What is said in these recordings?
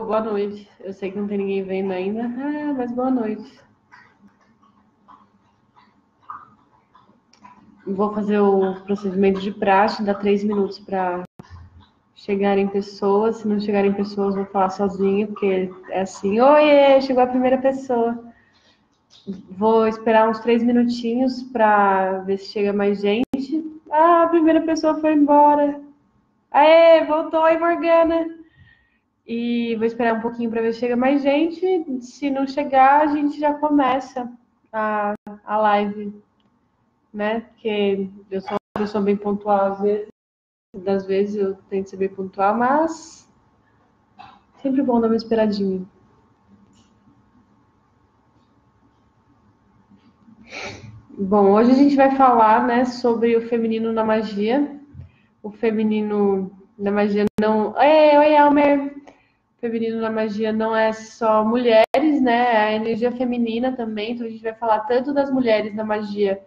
boa noite. Eu sei que não tem ninguém vendo ainda, mas boa noite. Vou fazer o procedimento de praxe, dá 3 minutos para chegarem pessoas. Se não chegarem pessoas, vou falar sozinha, porque é assim, oiê, chegou a primeira pessoa. Vou esperar uns 3 minutinhos para ver se chega mais gente. Ah, a primeira pessoa foi embora. Aê, voltou aí, Morgana. E vou esperar um pouquinho para ver se chega mais gente. Se não chegar, a gente já começa a live, né? Porque eu sou uma pessoa bem pontual às vezes. Das vezes eu tento ser bem pontual, mas sempre bom dar uma esperadinha. Bom, hoje a gente vai falar, né, sobre o feminino na magia. O feminino na magia não... Oi, Elmer! O feminino na magia não é só mulheres, né? É a energia feminina também. Então a gente vai falar tanto das mulheres na magia,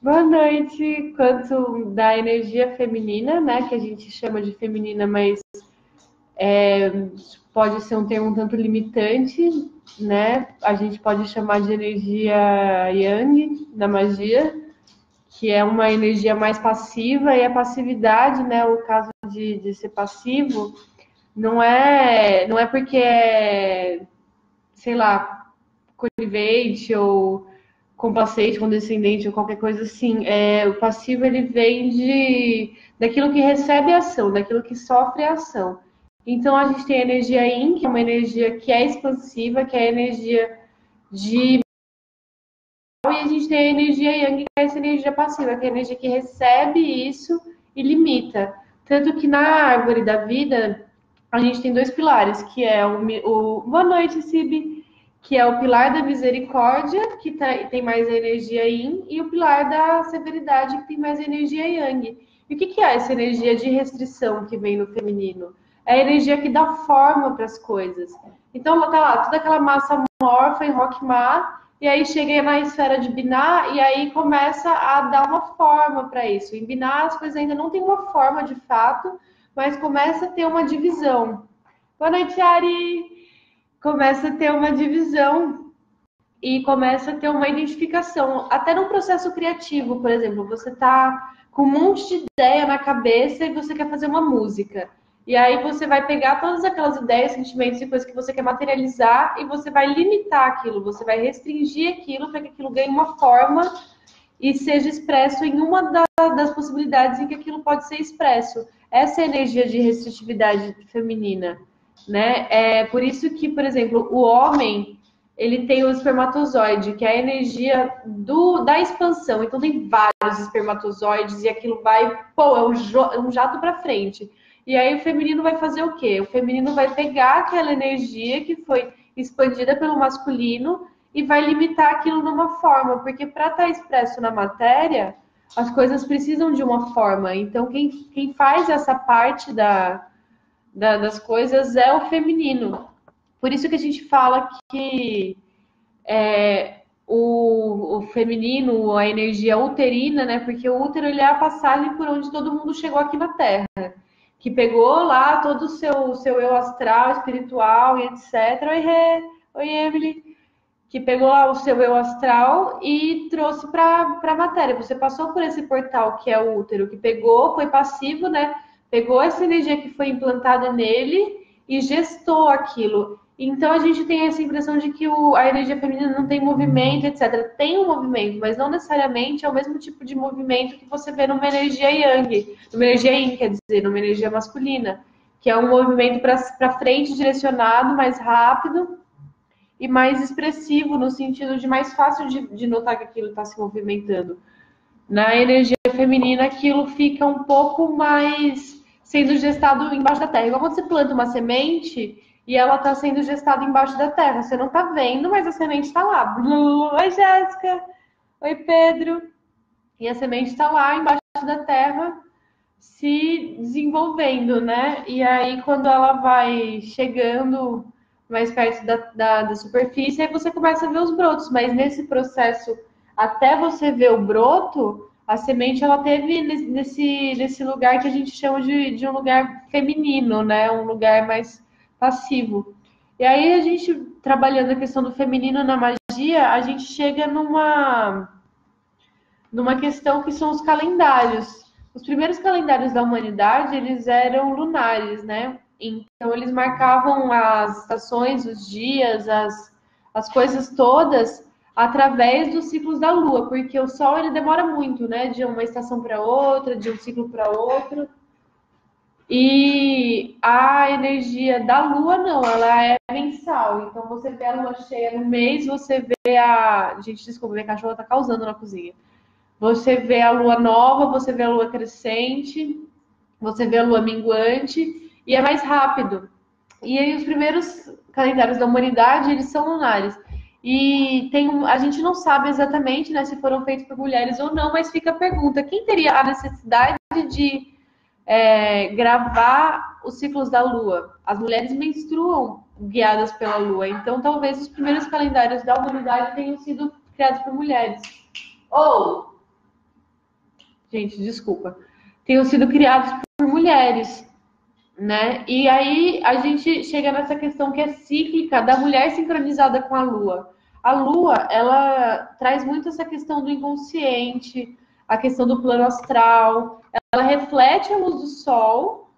boa noite, quanto da energia feminina, né? Que a gente chama de feminina, mas pode ser um termo um tanto limitante, né? A gente pode chamar de energia yang na magia, que é uma energia mais passiva, e a passividade, né? O caso de ser passivo, não é porque é, sei lá, conivente ou complacente, condescendente ou qualquer coisa assim. O passivo ele vem daquilo que recebe ação, daquilo que sofre ação. Então a gente tem a energia Yin, que é uma energia que é expansiva, que é a energia de... E a gente tem a energia Yang, que é essa energia passiva, que é a energia que recebe isso e limita. Tanto que na árvore da vida, a gente tem 2 pilares, que é o... Boa noite, Sibi! Que é o pilar da misericórdia, que tem mais energia Yin, e o pilar da severidade, que tem mais energia Yang. E o que é essa energia de restrição que vem no feminino? É a energia que dá forma para as coisas. Então, tá lá, toda aquela massa amorfa em Rockma, e aí chega na esfera de Binah, e aí começa a dar uma forma para isso. Em Binah, as coisas ainda não têm uma forma de fato, mas começa a ter uma divisão. Boa noite, Ari! Começa a ter uma divisão e começa a ter uma identificação. Até no processo criativo, por exemplo, você está com um monte de ideia na cabeça e você quer fazer uma música. E aí você vai pegar todas aquelas ideias, sentimentos e coisas que você quer materializar e você vai limitar aquilo, você vai restringir aquilo para que aquilo ganhe uma forma e seja expresso em uma das possibilidades em que aquilo pode ser expresso. Essa é a energia de restritividade feminina, né? É por isso que, por exemplo, o homem, ele tem o espermatozoide, que é a energia da expansão. Então tem vários espermatozoides e aquilo vai, é um jato para frente. E aí o feminino vai fazer o quê? O feminino vai pegar aquela energia que foi expandida pelo masculino e vai limitar aquilo numa forma, porque para estar expresso na matéria, as coisas precisam de uma forma. Então quem faz essa parte das coisas é o feminino. Por isso que a gente fala que o feminino, a energia uterina, né? Porque o útero ele é a passagem por onde todo mundo chegou aqui na Terra. Que pegou lá todo o seu eu astral, espiritual e etc. Oi, Emily. Que pegou lá o seu eu astral e trouxe para a matéria. Você passou por esse portal que é o útero, que pegou, foi passivo, né? Pegou essa energia que foi implantada nele e gestou aquilo. Então a gente tem essa impressão de que a energia feminina não tem movimento, etc. Tem um movimento, mas não necessariamente é o mesmo tipo de movimento que você vê numa energia yang, numa energia yin, quer dizer, numa energia masculina, que é um movimento para frente direcionado, mais rápido e mais expressivo, no sentido de mais fácil de notar que aquilo está se movimentando. Na energia feminina, aquilo fica um pouco mais sendo gestado embaixo da terra. Igual quando você planta uma semente e ela está sendo gestada embaixo da terra. Você não está vendo, mas a semente está lá. Oi, Jéssica! Oi, Pedro! E a semente está lá embaixo da terra se desenvolvendo, né? E aí, quando ela vai chegando mais perto da superfície, aí você começa a ver os brotos. Mas nesse processo, até você ver o broto, a semente ela teve nesse lugar que a gente chama de um lugar feminino, né? Um lugar mais passivo. E aí a gente, trabalhando a questão do feminino na magia, a gente chega numa questão que são os calendários. Os primeiros calendários da humanidade, eles eram lunares, né? Então, eles marcavam as estações, os dias, as coisas todas através dos ciclos da Lua, porque o Sol, ele demora muito, né? De uma estação para outra, de um ciclo para outro. E a energia da Lua, não, ela é mensal. Então, você vê a Lua cheia no mês, você vê a... Gente, desculpa, minha cachorra tá causando na cozinha. Você vê a lua nova, você vê a lua crescente, você vê a lua minguante, e é mais rápido. E aí os primeiros calendários da humanidade, eles são lunares. E a gente não sabe exatamente, né, se foram feitos por mulheres ou não, mas fica a pergunta, quem teria a necessidade de gravar os ciclos da lua? As mulheres menstruam guiadas pela lua, então talvez os primeiros calendários da humanidade tenham sido criados por mulheres. Ou gente, desculpa, tenham sido criados por mulheres, né? E aí a gente chega nessa questão que é cíclica da mulher sincronizada com a Lua. A Lua, ela traz muito essa questão do inconsciente, a questão do plano astral. Ela reflete a luz do Sol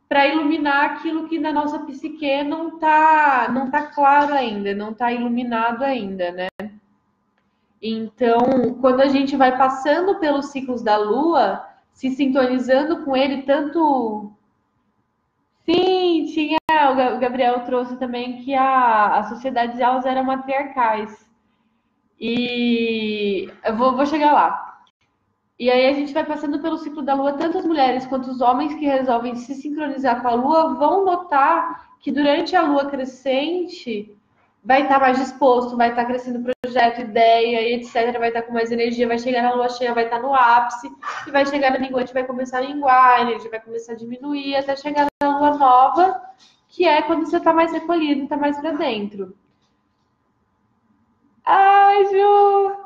para iluminar aquilo que na nossa psique não tá claro ainda, não tá iluminado ainda, né? Então, quando a gente vai passando pelos ciclos da Lua, se sintonizando com ele, tanto... Sim, tinha... O Gabriel trouxe também que as sociedades elas eram matriarcais. E eu vou chegar lá. E aí a gente vai passando pelo ciclo da Lua, tanto as mulheres quanto os homens que resolvem se sincronizar com a Lua vão notar que durante a Lua crescente vai estar mais disposto, vai estar crescendo projeto, ideia, e etc. Vai estar com mais energia, vai chegar na lua cheia, vai estar no ápice, e vai chegar na minguante, vai começar a minguar, a energia vai começar a diminuir, até chegar na lua nova, que é quando você está mais recolhido, está mais para dentro. Ai, Ju!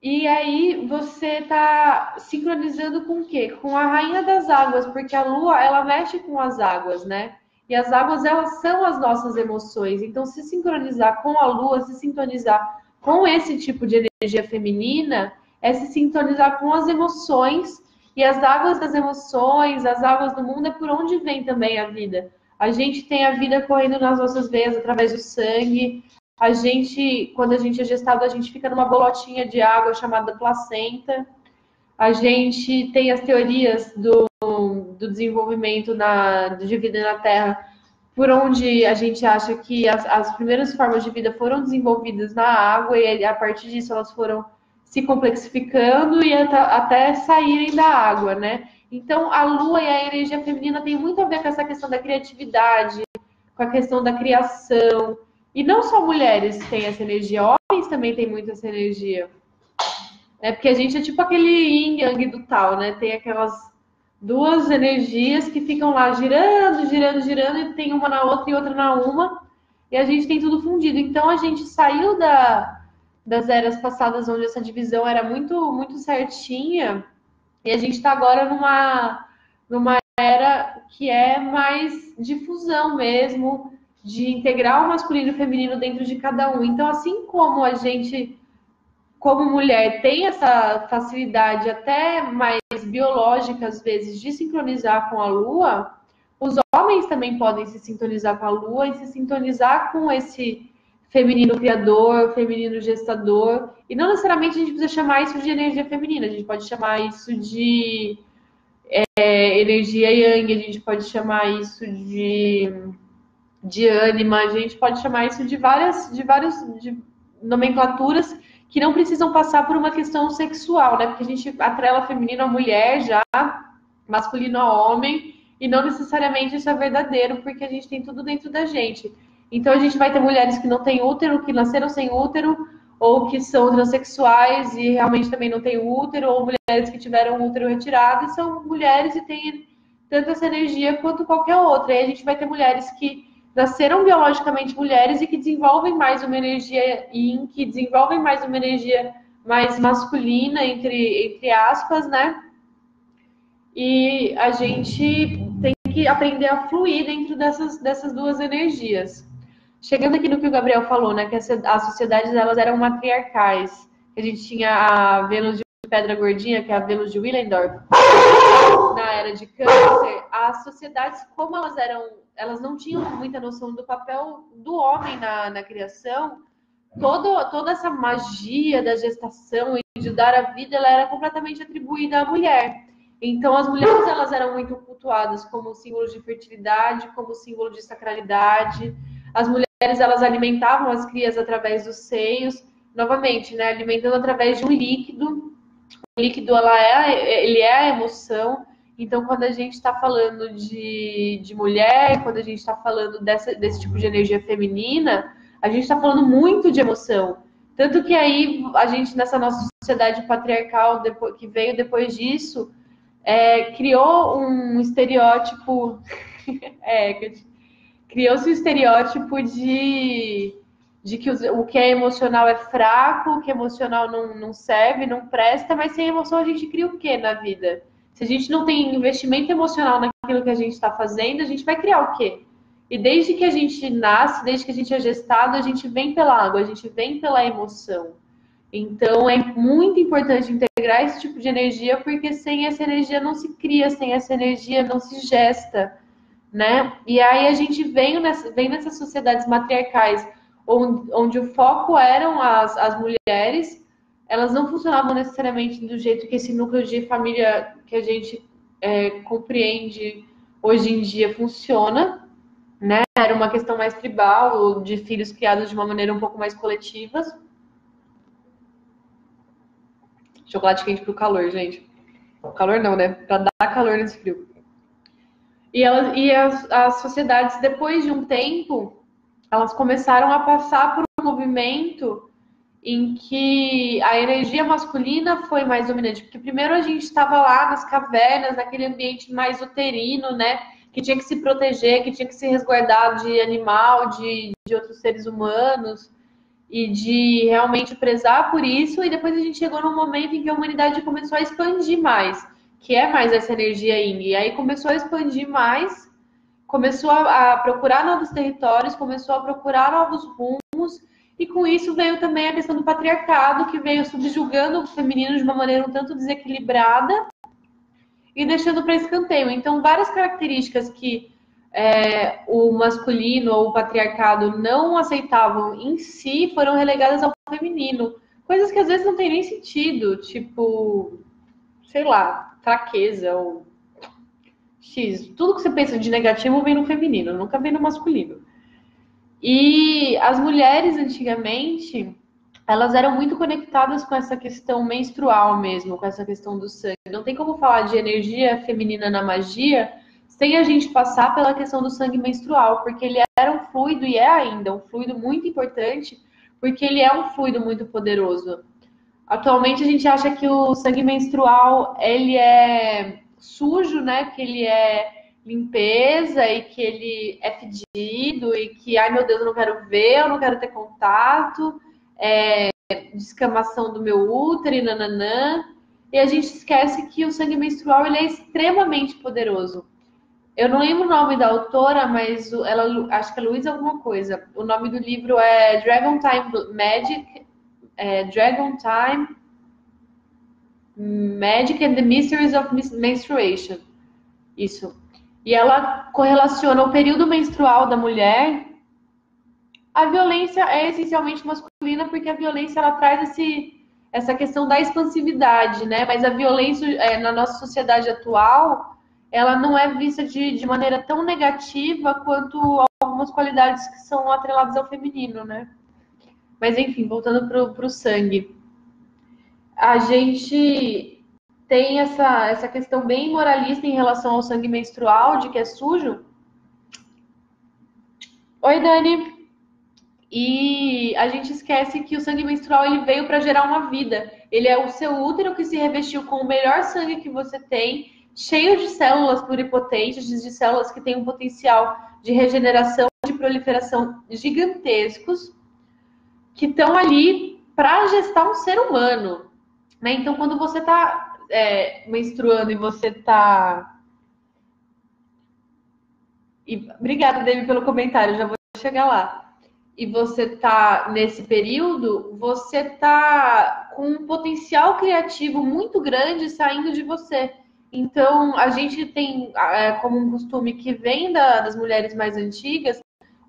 E aí você está sincronizando com o quê? Com a rainha das águas, porque a lua, ela mexe com as águas, né? E as águas, elas são as nossas emoções. Então, se sincronizar com a lua, se sintonizar com esse tipo de energia feminina, é se sintonizar com as emoções. E as águas das emoções, as águas do mundo, é por onde vem também a vida. A gente tem a vida correndo nas nossas veias, através do sangue. A gente, quando a gente é gestado, a gente fica numa bolotinha de água chamada placenta. A gente tem as teorias do desenvolvimento de vida na Terra, por onde a gente acha que as primeiras formas de vida foram desenvolvidas na água e a partir disso elas foram se complexificando e até saírem da água, né? Então, a Lua e a energia feminina tem muito a ver com essa questão da criatividade, com a questão da criação. E não só mulheres têm essa energia, homens também têm muito essa energia. Porque a gente é tipo aquele yin yang do tal, né? Tem aquelas duas energias que ficam lá girando, girando, girando, e tem uma na outra e outra na uma, e a gente tem tudo fundido. Então a gente saiu das eras passadas onde essa divisão era muito, muito certinha, e a gente está agora numa era que é mais difusão mesmo, de integrar o masculino e o feminino dentro de cada um. Então, assim como a gente, como mulher, tem essa facilidade até mais biológica, às vezes, de sincronizar com a Lua, os homens também podem se sintonizar com a Lua e se sintonizar com esse feminino criador, feminino gestador. E não necessariamente a gente precisa chamar isso de energia feminina, a gente pode chamar isso de energia yang, a gente pode chamar isso de ânima, a gente pode chamar isso de várias nomenclaturas que não precisam passar por uma questão sexual, né? Porque a gente atrela feminino a mulher já, masculino a homem, e não necessariamente isso é verdadeiro, porque a gente tem tudo dentro da gente. Então a gente vai ter mulheres que não têm útero, que nasceram sem útero, ou que são transexuais e realmente também não têm útero, ou mulheres que tiveram útero retirado e são mulheres e têm tanto essa energia quanto qualquer outra. E a gente vai ter mulheres que nasceram biologicamente mulheres e que desenvolvem mais uma energia yin, que desenvolvem mais uma energia mais masculina, entre aspas, né? E a gente tem que aprender a fluir dentro dessas duas energias. Chegando aqui no que o Gabriel falou, né, que as sociedades elas eram matriarcais. A gente tinha a Vênus de Pedra Gordinha, que é a Vênus de Willendorf, na era de Câncer. As sociedades, como elas não tinham muita noção do papel do homem na criação, toda essa magia da gestação e de dar a vida, ela era completamente atribuída à mulher. Então, as mulheres elas eram muito cultuadas como símbolo de fertilidade, como símbolo de sacralidade. As mulheres elas alimentavam as crias através dos seios, novamente, né, alimentando através de um líquido. O líquido ele é a emoção. Então, quando a gente está falando de mulher, quando a gente está falando desse tipo de energia feminina, a gente está falando muito de emoção. Tanto que aí a gente, nessa nossa sociedade patriarcal, que veio depois disso, criou um estereótipo. Criou-se um estereótipo de que o que é emocional é fraco, o que é emocional não serve, não presta, mas sem emoção a gente cria o quê na vida? Se a gente não tem investimento emocional naquilo que a gente está fazendo, a gente vai criar o quê? E desde que a gente nasce, desde que a gente é gestado, a gente vem pela água, a gente vem pela emoção. Então é muito importante integrar esse tipo de energia, porque sem essa energia não se cria, sem essa energia não se gesta, né? E aí a gente vem nessas sociedades matriarcais, onde o foco eram as mulheres, elas não funcionavam necessariamente do jeito que esse núcleo de família que a gente compreende hoje em dia funciona, né? Era uma questão mais tribal, de filhos criados de uma maneira um pouco mais coletiva. Chocolate quente pro calor, gente. Calor não, né? Pra dar calor nesse frio. E as sociedades, depois de um tempo, elas começaram a passar por um movimento em que a energia masculina foi mais dominante. Porque primeiro a gente estava lá nas cavernas, naquele ambiente mais uterino, né? Que tinha que se proteger, que tinha que se resguardar de animal, de outros seres humanos, e de realmente prezar por isso. E depois a gente chegou num momento em que a humanidade começou a expandir mais, que é mais essa energia yin. E aí começou a expandir mais, começou a procurar novos territórios, começou a procurar novos rumos, e com isso veio também a questão do patriarcado, que veio subjugando o feminino de uma maneira um tanto desequilibrada e deixando para escanteio. Então, várias características que o masculino ou o patriarcado não aceitavam em si foram relegadas ao feminino. Coisas que às vezes não tem nem sentido, tipo, sei lá, fraqueza ou X. Tudo que você pensa de negativo vem no feminino, nunca vem no masculino. E as mulheres, antigamente, elas eram muito conectadas com essa questão menstrual mesmo, com essa questão do sangue. Não tem como falar de energia feminina na magia sem a gente passar pela questão do sangue menstrual, porque ele era um fluido, e é ainda um fluido muito importante, porque ele é um fluido muito poderoso. Atualmente a gente acha que o sangue menstrual, ele é sujo, né? Que ele é limpeza e que ele é fedido e que, ai meu Deus, eu não quero ver, eu não quero ter contato, descamação do meu útero e nananã. E a gente esquece que o sangue menstrual, ele é extremamente poderoso. Eu não lembro o nome da autora, mas acho que é Luísa alguma coisa. O nome do livro é Dragon Time Magic, Dragon Time Magic and the Mysteries of Menstruation. Isso. E ela correlaciona o período menstrual da mulher. A violência é essencialmente masculina, porque a violência ela traz essa questão da expansividade, né? Mas a violência na nossa sociedade atual, ela não é vista de maneira tão negativa quanto algumas qualidades que são atreladas ao feminino, né? Mas enfim, voltando para o sangue. A gente tem essa questão bem moralista em relação ao sangue menstrual, de que é sujo. Oi, Dani. E a gente esquece que o sangue menstrual ele veio para gerar uma vida. Ele é o seu útero que se revestiu com o melhor sangue que você tem, cheio de células pluripotentes, de células que têm um potencial de regeneração, de proliferação gigantescos, que estão ali para gestar um ser humano. Né? Então, quando você está menstruando e você está Obrigada, David, pelo comentário, já vou chegar lá. E você tá nesse período, você tá com um potencial criativo muito grande saindo de você. Então, a gente tem como um costume que vem das mulheres mais antigas,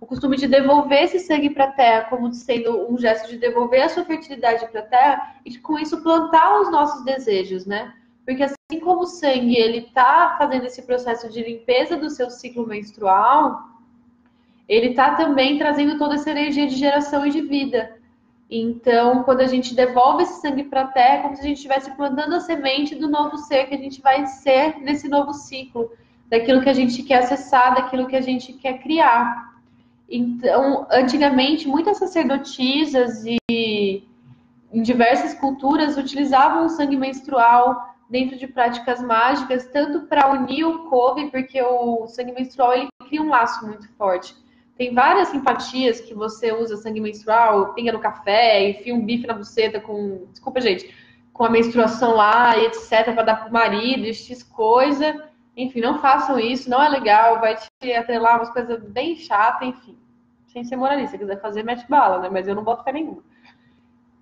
o costume de devolver esse sangue para a terra, como sendo um gesto de devolver a sua fertilidade para a terra e com isso plantar os nossos desejos, né? Porque assim como o sangue ele tá fazendo esse processo de limpeza do seu ciclo menstrual, ele está também trazendo toda essa energia de geração e de vida. Então, quando a gente devolve esse sangue para a terra, é como se a gente estivesse plantando a semente do novo ser que a gente vai ser nesse novo ciclo, daquilo que a gente quer acessar, daquilo que a gente quer criar. Então, antigamente, muitas sacerdotisas e em diversas culturas utilizavam o sangue menstrual dentro de práticas mágicas, tanto para unir o coven, porque o sangue menstrual ele cria um laço muito forte. Tem várias simpatias que você usa sangue menstrual, pinga no café, enfia um bife na buceta com, desculpa gente, com a menstruação lá e etc, para dar pro marido, X coisa. Enfim, não façam isso, não é legal, vai te atrelar umas coisas bem chatas, enfim. Sem ser moralista, se quiser fazer, mete bala, né? Mas eu não boto fé nenhuma.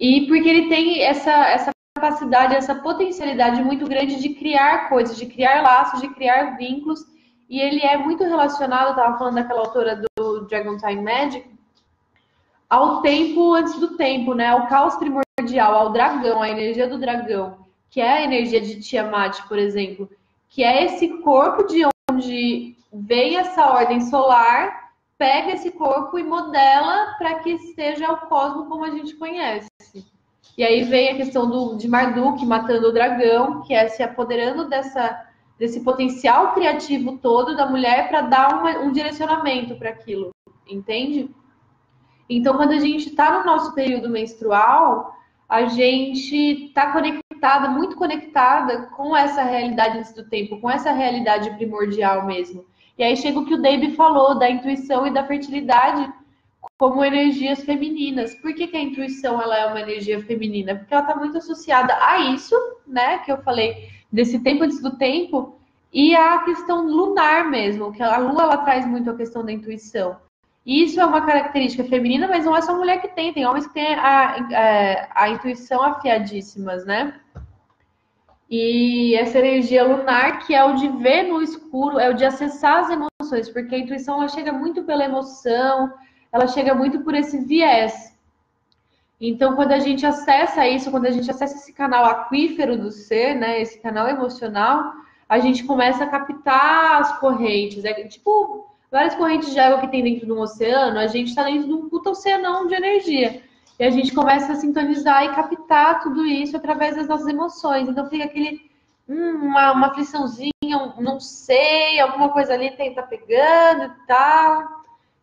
E porque ele tem essa capacidade, essa potencialidade muito grande de criar coisas, de criar laços, de criar vínculos. E ele é muito relacionado, eu estava falando daquela autora do Dragon Time Magic, ao tempo antes do tempo, né? Ao caos primordial, ao dragão, à energia do dragão, que é a energia de Tiamat, por exemplo, que é esse corpo de onde vem essa ordem solar, pega esse corpo e modela para que seja o cosmo como a gente conhece. E aí vem a questão de Marduk matando o dragão, que é se apoderando desse potencial criativo todo da mulher para dar um direcionamento para aquilo, entende? Então, quando a gente está no nosso período menstrual, a gente está conectada, muito conectada com essa realidade antes do tempo, com essa realidade primordial mesmo. E aí chega o que o David falou da intuição e da fertilidade como energias femininas. Por que a intuição ela é uma energia feminina? Porque ela está muito associada a isso, né? Que eu falei desse tempo antes do tempo, e a questão lunar mesmo, que a lua ela traz muito a questão da intuição. E isso é uma característica feminina, mas não é só mulher que tem homens que têm a intuição afiadíssimas, né? E essa energia lunar, que é o de ver no escuro, é o de acessar as emoções, porque a intuição ela chega muito pela emoção, ela chega muito por esse viés. Então, quando a gente acessa isso, quando a gente acessa esse canal aquífero do ser, né, esse canal emocional, a gente começa a captar as correntes. É tipo várias correntes de água que tem dentro de um oceano, a gente está dentro de um puta oceanão de energia. E a gente começa a sintonizar e captar tudo isso através das nossas emoções. Então fica aquele uma afliçãozinha, não sei, alguma coisa ali tá pegando e tal,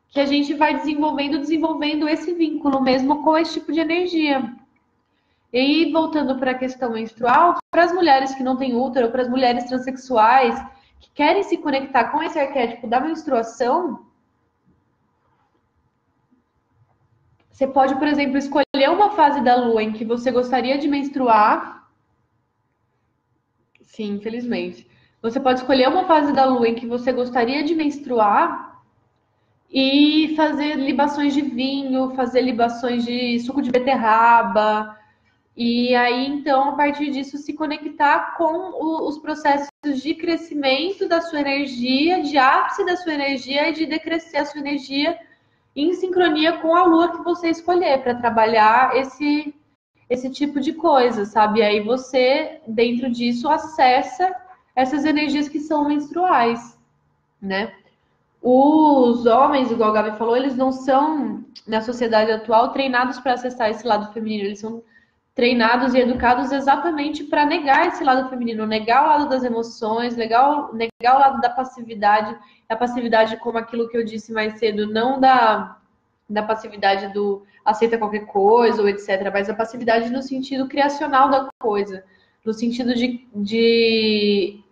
que a gente vai desenvolvendo esse vínculo mesmo com esse tipo de energia. E aí, voltando para a questão menstrual, para as mulheres que não têm útero, para as mulheres transexuais que querem se conectar com esse arquétipo da menstruação, você pode, por exemplo, escolher uma fase da lua em que você gostaria de menstruar. Sim, infelizmente. Você pode escolher uma fase da lua em que você gostaria de menstruar e fazer libações de vinho, fazer libações de suco de beterraba. E aí, então, a partir disso, se conectar com os processos de crescimento da sua energia, de ápice da sua energia e de decrescer a sua energia em sincronia com a lua que você escolher para trabalhar esse tipo de coisa, sabe? E aí você, dentro disso, acessa essas energias que são menstruais, né? Os homens, igual a Gabi falou, eles não são, na sociedade atual, treinados para acessar esse lado feminino. Eles são treinados e educados exatamente para negar esse lado feminino, negar o lado das emoções, negar o lado da passividade, a passividade como aquilo que eu disse mais cedo, não da passividade do aceita qualquer coisa ou etc, mas a passividade no sentido criacional da coisa, no sentido de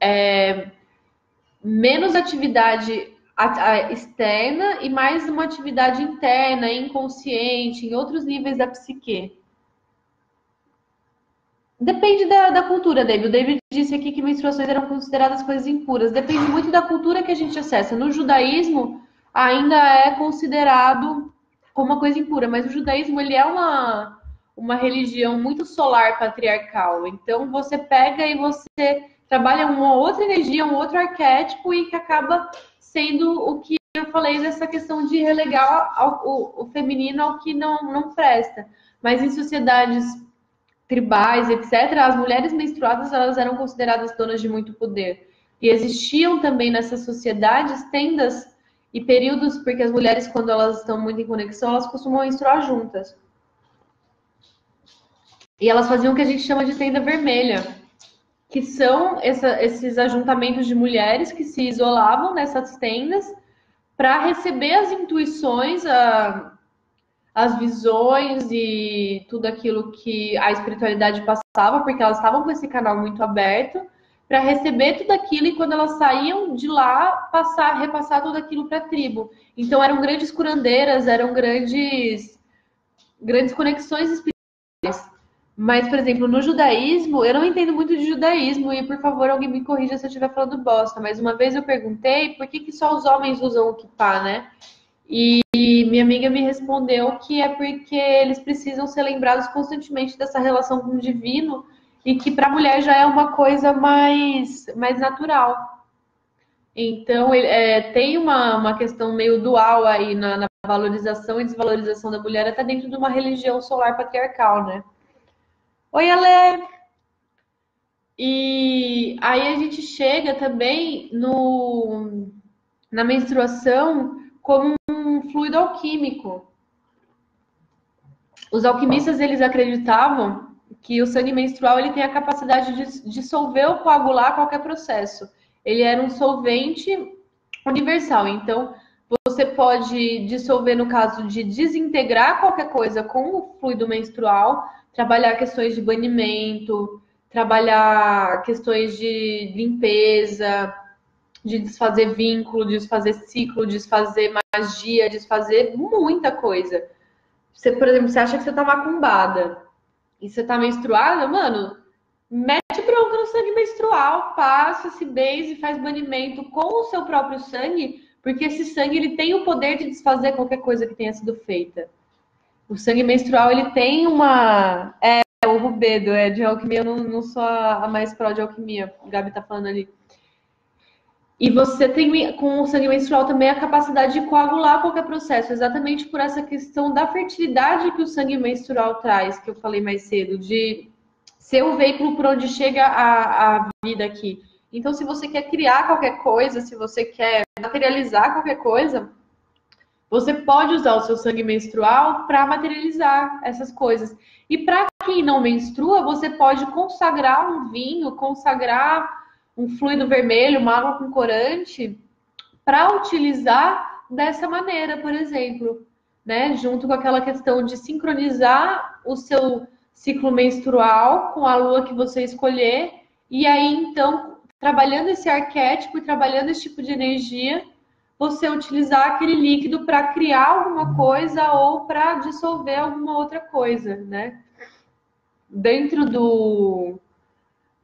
menos atividade externa e mais uma atividade interna, inconsciente, em outros níveis da psique. Depende da cultura, David. O David disse aqui que menstruações eram consideradas coisas impuras. Depende muito da cultura que a gente acessa. No judaísmo, ainda é considerado como uma coisa impura, mas o judaísmo ele é uma religião muito solar patriarcal. Então, você pega e você trabalha uma outra energia, um outro arquétipo e que acaba sendo o que eu falei dessa questão de relegar o feminino ao que não presta. Mas em sociedades tribais, etc., as mulheres menstruadas elas eram consideradas donas de muito poder. E existiam também nessas sociedades tendas e períodos, porque as mulheres, quando elas estão muito em conexão, elas costumam menstruar juntas. E elas faziam o que a gente chama de tenda vermelha, que são esses ajuntamentos de mulheres que se isolavam nessas tendas para receber as intuições, as visões e tudo aquilo que a espiritualidade passava, porque elas estavam com esse canal muito aberto, para receber tudo aquilo e quando elas saíam de lá, repassar tudo aquilo para a tribo. Então eram grandes curandeiras, eram grandes conexões espirituais. Mas, por exemplo, no judaísmo, eu não entendo muito de judaísmo, e por favor, alguém me corrija se eu estiver falando bosta, mas uma vez eu perguntei por que só os homens usam o kippah, né? E minha amiga me respondeu que é porque eles precisam ser lembrados constantemente dessa relação com o divino e que para a mulher já é uma coisa mais natural. Então, tem uma questão meio dual aí na valorização e desvalorização da mulher, até dentro de uma religião solar patriarcal, né? Oi, Ale! E aí a gente chega também na menstruação como um fluido alquímico. Os alquimistas, eles acreditavam que o sangue menstrual ele tem a capacidade de dissolver ou coagular qualquer processo. Ele era um solvente universal. Então, você pode dissolver no caso de desintegrar qualquer coisa com o fluido menstrual, trabalhar questões de banimento, trabalhar questões de limpeza, de desfazer vínculo, desfazer ciclo, desfazer magia, desfazer muita coisa. Você, por exemplo, você acha que você tá macumbada e você tá menstruada, mano, mete bronca no sangue menstrual, passa esse base e faz banimento com o seu próprio sangue, porque esse sangue ele tem o poder de desfazer qualquer coisa que tenha sido feita. O sangue menstrual ele tem o rubedo, de alquimia, eu não sou a mais pró de alquimia, o Gabi tá falando ali. E você tem, com o sangue menstrual, também a capacidade de coagular qualquer processo, exatamente por essa questão da fertilidade que o sangue menstrual traz, que eu falei mais cedo, de ser o veículo por onde chega a vida aqui. Então, se você quer criar qualquer coisa, se você quer materializar qualquer coisa, você pode usar o seu sangue menstrual para materializar essas coisas. E para quem não menstrua, você pode consagrar um vinho, consagrar um fluido vermelho, uma água com corante, para utilizar dessa maneira, por exemplo, né? Junto com aquela questão de sincronizar o seu ciclo menstrual com a lua que você escolher, e aí então, trabalhando esse arquétipo e trabalhando esse tipo de energia, você utilizar aquele líquido para criar alguma coisa ou para dissolver alguma outra coisa, né? Dentro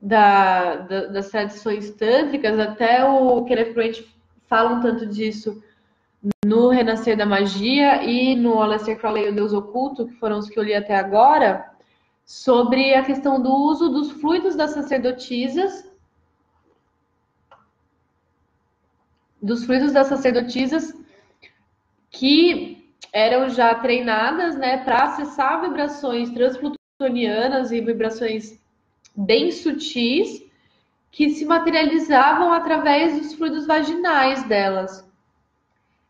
das tradições tântricas, até o Kenneth Grant fala um tanto disso no Renascer da Magia e no Aleister Crowley e o Deus Oculto, que foram os que eu li até agora, sobre a questão do uso dos fluidos das sacerdotisas, que eram já treinadas, né, para acessar vibrações transplutonianas e vibrações bem sutis que se materializavam através dos fluidos vaginais delas.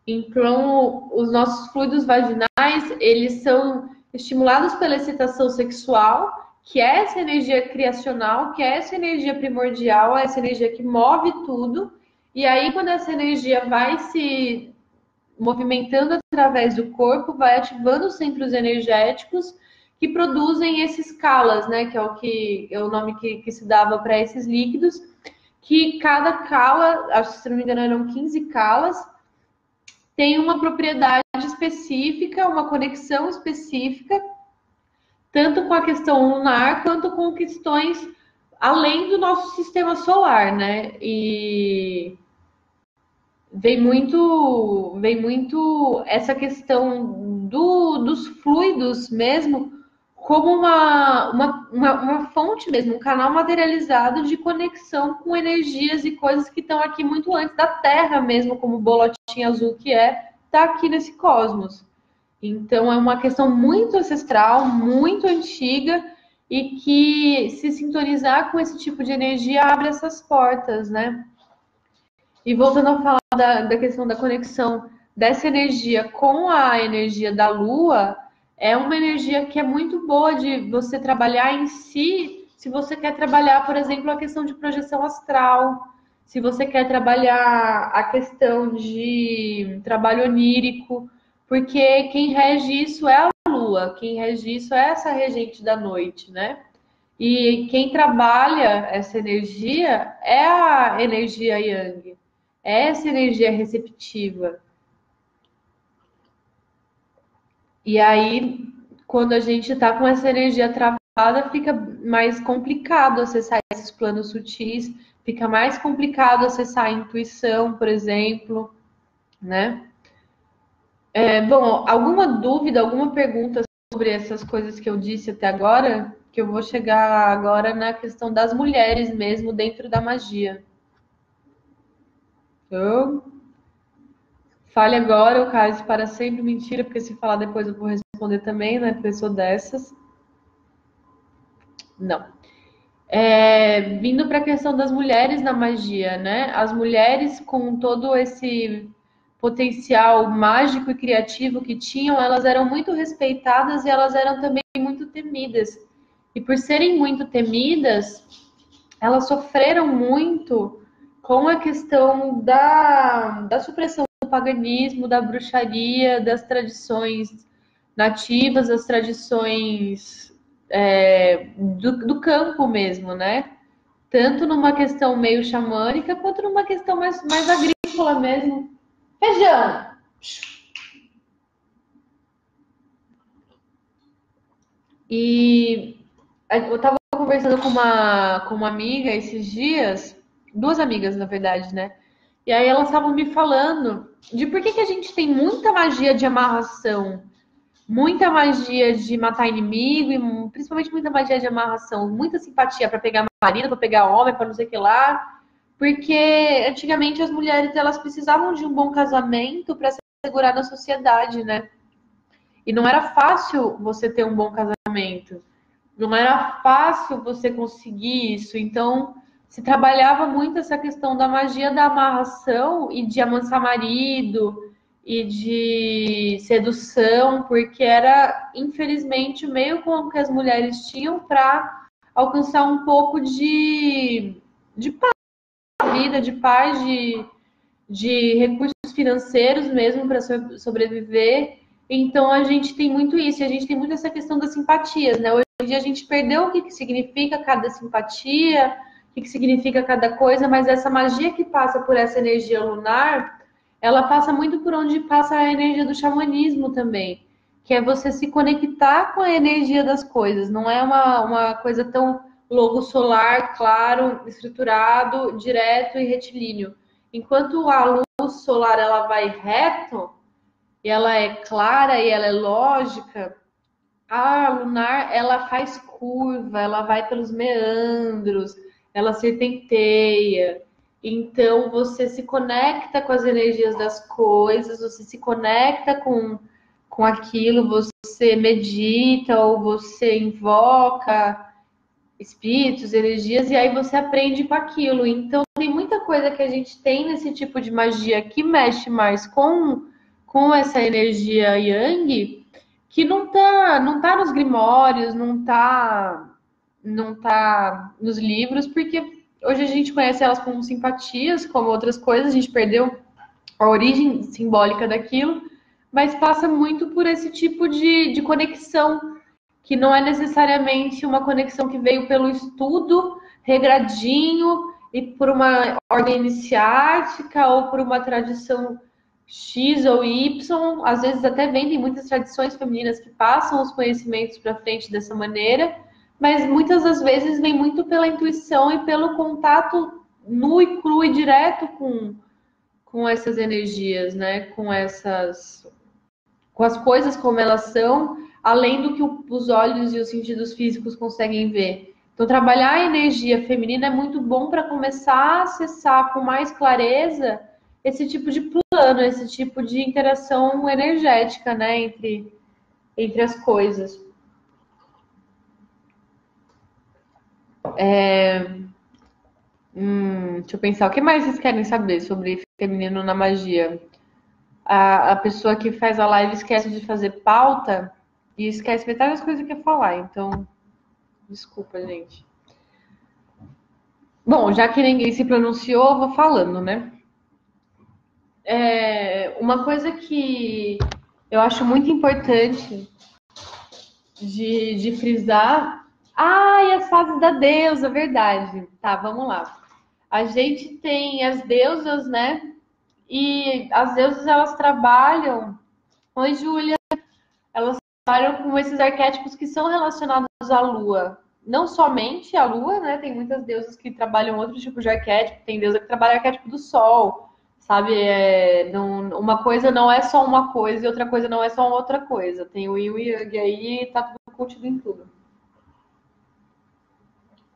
Então, os nossos fluidos vaginais, eles são estimulados pela excitação sexual, que é essa energia criacional, que é essa energia primordial, essa energia que move tudo. E aí, quando essa energia vai se movimentando através do corpo, vai ativando os centros energéticos que produzem esses kalas, né? Que é o nome que se dava para esses líquidos, que cada kala, acho que se não me engano eram 15 kalas, tem uma propriedade específica, uma conexão específica tanto com a questão lunar quanto com questões além do nosso sistema solar, né? E vem muito essa questão dos fluidos mesmo como uma fonte mesmo, um canal materializado de conexão com energias e coisas que estão aqui muito antes da Terra mesmo, como o bolotinho azul que tá aqui nesse cosmos. Então é uma questão muito ancestral, muito antiga e que se sintonizar com esse tipo de energia abre essas portas, né? E voltando a falar da questão da conexão dessa energia com a energia da Lua, é uma energia que é muito boa de você trabalhar em si, se você quer trabalhar, por exemplo, a questão de projeção astral, se você quer trabalhar a questão de trabalho onírico, porque quem rege isso é a Lua, quem rege isso é essa regente da noite, né? E quem trabalha essa energia é a energia Yang, é essa energia receptiva. E aí, quando a gente está com essa energia travada, fica mais complicado acessar esses planos sutis, fica mais complicado acessar a intuição, por exemplo, né? Bom, alguma dúvida, alguma pergunta sobre essas coisas que eu disse até agora? Que eu vou chegar agora na questão das mulheres mesmo dentro da magia. Eu fale agora, o caso para sempre mentira, porque se falar depois eu vou responder também, né? Pessoa dessas. Não. Vindo para a questão das mulheres na magia, né? As mulheres com todo esse potencial mágico e criativo que tinham, elas eram muito respeitadas e elas eram também muito temidas. E por serem muito temidas, elas sofreram muito com a questão da supressão do paganismo, da bruxaria, das tradições nativas, das tradições do campo mesmo, né? Tanto numa questão meio xamânica, quanto numa questão mais agrícola mesmo. Feijão! E eu estava conversando com uma amiga esses dias, duas amigas, na verdade, né? E aí elas estavam me falando de por que a gente tem muita magia de amarração, muita magia de matar inimigo, e principalmente muita magia de amarração, muita simpatia para pegar marido, para pegar homem, para não sei o que lá. Porque antigamente as mulheres elas precisavam de um bom casamento para se segurar na sociedade, né? E não era fácil você ter um bom casamento. Não era fácil você conseguir isso. Então, se trabalhava muito essa questão da magia da amarração e de amansar marido e de sedução, porque era, infelizmente, o meio com que as mulheres tinham para alcançar um pouco de paz na vida, de paz, de recursos financeiros mesmo para sobreviver. Então a gente tem muito isso, e a gente tem muito essa questão das simpatias, né? Hoje em dia a gente perdeu o que significa cada simpatia, o que significa cada coisa, mas essa magia que passa por essa energia lunar, ela passa muito por onde passa a energia do xamanismo também, que é você se conectar com a energia das coisas, não é uma coisa tão logo solar, claro, estruturado, direto e retilíneo. Enquanto a luz solar ela vai reto, e ela é clara e ela é lógica, a lunar ela faz curva, ela vai pelos meandros, ela serpenteia. Então você se conecta com as energias das coisas, você se conecta com aquilo, você medita ou você invoca espíritos, energias, e aí você aprende com aquilo. Então tem muita coisa que a gente tem nesse tipo de magia que mexe mais com essa energia yang, que não tá nos grimórios, não tá nos livros, porque hoje a gente conhece elas como simpatias, como outras coisas, a gente perdeu a origem simbólica daquilo, mas passa muito por esse tipo de conexão, que não é necessariamente uma conexão que veio pelo estudo regradinho e por uma ordem iniciática ou por uma tradição X ou Y, às vezes até vem, tem muitas tradições femininas que passam os conhecimentos para frente dessa maneira, mas muitas das vezes vem muito pela intuição e pelo contato nu e cru e direto com essas energias, né? Com as coisas como elas são, além do que os olhos e os sentidos físicos conseguem ver. Então, trabalhar a energia feminina é muito bom para começar a acessar com mais clareza esse tipo de plano, esse tipo de interação energética, né, entre as coisas. Deixa eu pensar, o que mais vocês querem saber sobre feminino na magia? A pessoa que faz a live esquece de fazer pauta e esquece metade das coisas que quer falar, então, desculpa, gente. Bom, já que ninguém se pronunciou, eu vou falando, né? Uma coisa que eu acho muito importante de frisar. E as fases da deusa, verdade. Tá, vamos lá. A gente tem as deusas, né? E as deusas, elas trabalham. Oi, Júlia. Elas trabalham com esses arquétipos que são relacionados à lua. Não somente a lua, né? Tem muitas deusas que trabalham outro tipo de arquétipo. Tem deusa que trabalha arquétipo do sol, sabe? Uma coisa não é só uma coisa e outra coisa não é só outra coisa. Tem o yin e o yang aí e tá tudo contido em tudo.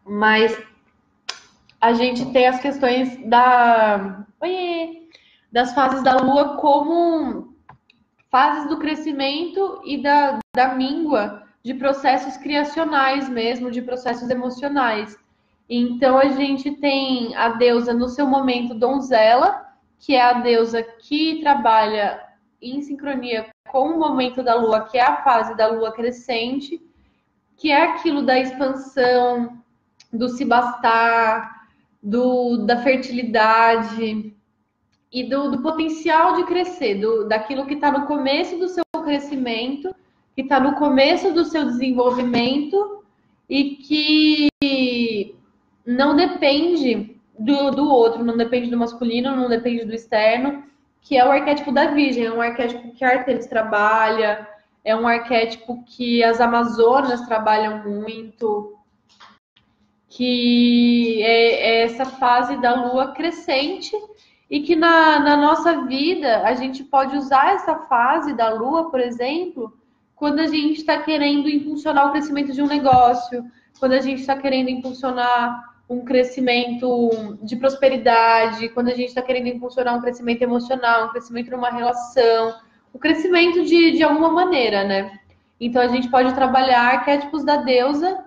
Mas a gente tem as questões das fases da lua como fases do crescimento e da míngua de processos criacionais mesmo, de processos emocionais. Então a gente tem a deusa no seu momento donzela, que é a deusa que trabalha em sincronia com o momento da lua, que é a fase da lua crescente, que é aquilo da expansão, do se bastar, da fertilidade e do potencial de crescer, daquilo que está no começo do seu crescimento, que está no começo do seu desenvolvimento e que não depende do outro, não depende do masculino, não depende do externo, que é o arquétipo da Virgem, é um arquétipo que a Artemis trabalha, é um arquétipo que as Amazonas trabalham muito, que é essa fase da lua crescente e que na nossa vida a gente pode usar essa fase da lua, por exemplo, quando a gente está querendo impulsionar o crescimento de um negócio, quando a gente está querendo impulsionar um crescimento de prosperidade, quando a gente está querendo impulsionar um crescimento emocional, um crescimento numa relação, o crescimento de alguma maneira, né? Então a gente pode trabalhar arquétipos da deusa